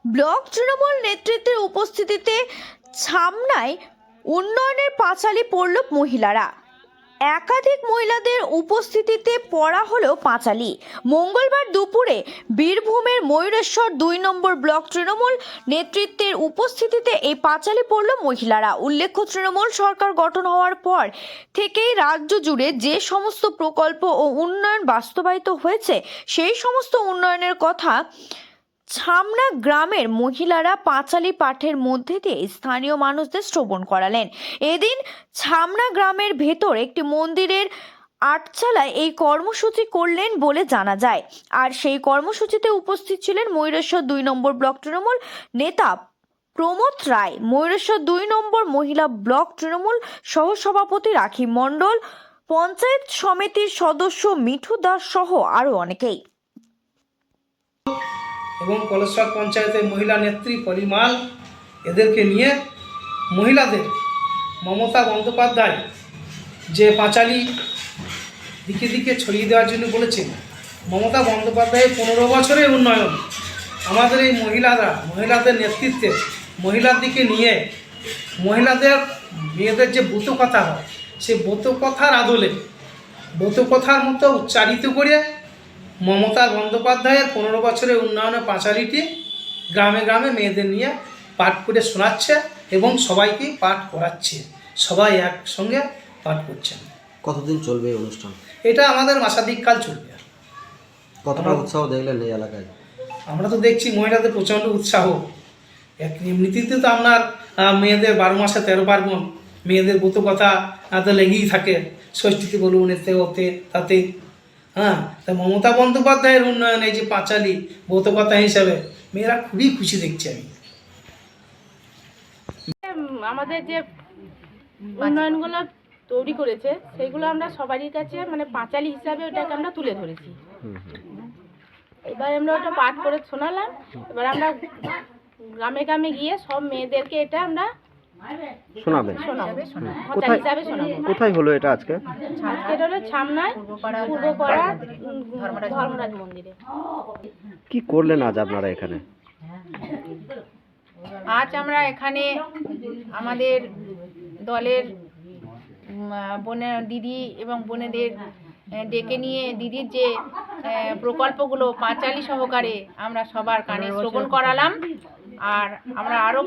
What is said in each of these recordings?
Block Trinamool নেতৃত্বের উপস্থিতিতে ছামনায় উন্নয়নের পাঁচালী পড়ল মহিলারা। একাধিক মহিলাদের উপস্থিতিতে পড়া হলো পাঁচালী। মঙ্গলবার দুপুরে বীরভূমের ময়ূরেশ্বর ২ নম্বর ব্লক তৃণমূল নেতৃত্বের উপস্থিতিতে এই পাঁচালী পড়ল মহিলারা। উল্লেখ্য, তৃণমূল সরকার গঠন হওয়ার পর থেকেই রাজ্য জুড়ে যে সমস্ত প্রকল্প ও উন্নয়ন বাস্তবায়িত হয়েছে সেই সমস্ত উন্নয়নের কথা ছামনা গ্রামের মহিলারা পাঁচালী পাঠের মধ্যে দিয়ে স্থানীয় মানুষদের শ্রবণ করালেন। এদিন ছামনা গ্রামের ভেতর একটি মন্দিরের আটচালায় এই কর্মসূচি করলেন বলে জানা যায়। আর সেই কর্মসূচিতে উপস্থিত ছিলেন ময়ূরেশ্বর ২ নম্বর ব্লক তৃণমূল নেতা প্রমোদ রায়, ময়ূরেশ্বর ২ নম্বর মহিলা ব্লক তৃণমূল সহসভাপতি রাখি মণ্ডল, পঞ্চায়েত সমিতির সদস্য মিঠু দাস সহ আরও অনেকেই। এবং কলেশ্বর পঞ্চায়েতের মহিলা নেত্রী পরিমাল এদেরকে নিয়ে মহিলাদের মমতা বন্দ্যোপাধ্যায় যে পাঁচালী দিকে দিকে ছড়িয়ে দেওয়ার জন্য বলেছেন, মমতা বন্দ্যোপাধ্যায়ের ১৫ বছরের উন্নয়ন আমাদের এই মহিলাদের নেতৃত্বে মহিলার দিকে নিয়ে মহিলাদের মেয়েদের যে ব্রতকথা হয় সেই ব্রতকথার আদলে ব্রতকথার মতো উচ্চারিত করে মমতা বন্দ্যোপাধ্যায়ের ১৫ বছরের উন্নয়নের পাঁচালীটি গ্রামে গ্রামে মেয়েদের নিয়ে পাঠ করে শোনাচ্ছে এবং সবাইকে পাঠ করাচ্ছে। সবাই একসঙ্গে পাঠ করছেন। কতদিন চলবে এই অনুষ্ঠান? এটা আমাদের মাসাধিককাল চলবে। কতটা উৎসাহ দেখলেন এই এলাকায়? আমরা তো দেখছি মহিলাদের প্রচণ্ড উৎসাহ। এমনিতেই তো আপনার মেয়েদের ১২ মাসে ১৩ পার্বণ, মেয়েদের ব্রতকথা তো লেগেই থাকে, ষষ্ঠীতে বলুন, এতে ওতে তাতে। তাই মমতা বন্দ্যোপাধ্যায়ের উন্নয়ন এই যে পাঁচালী ব্রতকথা হিসাবে মেয়েরা খুবই খুশি দেখছি আমি। আমাদের যে উন্নয়নগুলো তৈরি করেছে সেইগুলো আমরা সবারই কাছে মানে পাঁচালী হিসাবে ওটাকে আমরা তুলে ধরেছি। এবার আমরা ওটা পাঠ করে শোনালাম। এবার আমরা গ্রামে গ্রামে গিয়ে সব মেয়েদেরকে এটা আমরা শোনাবেন। কোথায় হলো এটা আজকে? আজকে হলো ছামনায় পূর্বপাড়া ধর্মরাজ মন্দিরে। কি করলেন আজ আপনারা এখানে? আজ আমরা এখানে আমাদের দলের দিদি এবং বোনেদের ডেকে নিয়ে দিদির যে প্রকল্পগুলো পাঁচালী সহকারে আমরা সবার কানে শ্রবণ করালাম। আর আমরা আরও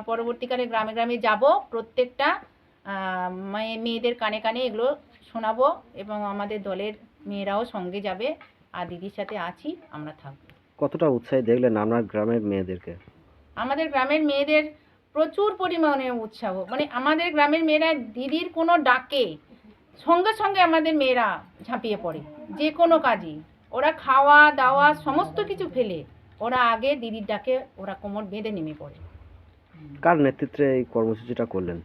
পরবর্তীকালে গ্রামে গ্রামে যাব, প্রত্যেকটা মেয়েদের কানে কানে এগুলো শোনাবো এবং আমাদের দলের মেয়েরাও সঙ্গে যাবে। আর দিদির সাথে আছি, আমরা থাকবো। কতটা উৎসাহী দেখলেন আপনার গ্রামের মেয়েদেরকে? আমাদের গ্রামের মেয়েদের প্রচুর পরিমাণে উৎসাহ, মানে আমাদের গ্রামের মেয়েরা দিদির কোনো ডাকে সঙ্গে সঙ্গে আমাদের মেয়েরা ঝাঁপিয়ে পড়ে। যে কোনো কাজই ওরা খাওয়া দাওয়া সমস্ত কিছু ফেলে ওরা আগে দিদির ডাকে ওরা কোমর বেঁধে নেমে পড়ে। কার নেতৃত্বে এই কর্মসূচিটা করলেন?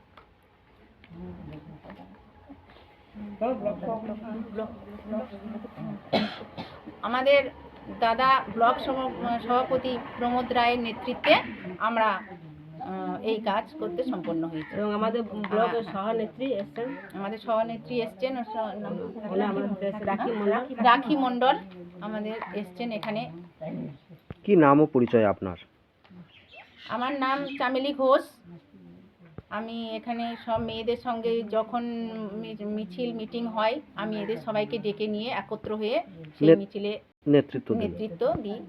আমাদের দাদা ব্লক সভাপতি প্রমোদ রায়ের নেতৃত্বে আমরা এই কাজ করতে সম্পন্ন হয়েছে। এবং আমাদের ব্লকের সভানেত্রী এসছেন রাখি মণ্ডল আমাদের এসছেন এখানে। কি নাম ও পরিচয় আপনার? আমার নাম চামেলি ঘোষ। আমি এখানে সব মেয়েদের সঙ্গে যখন মিটিং হয় আমি এদের সবাইকে ডেকে নিয়ে একত্র হয়ে সেই মিছিলে নেতৃত্ব দিই।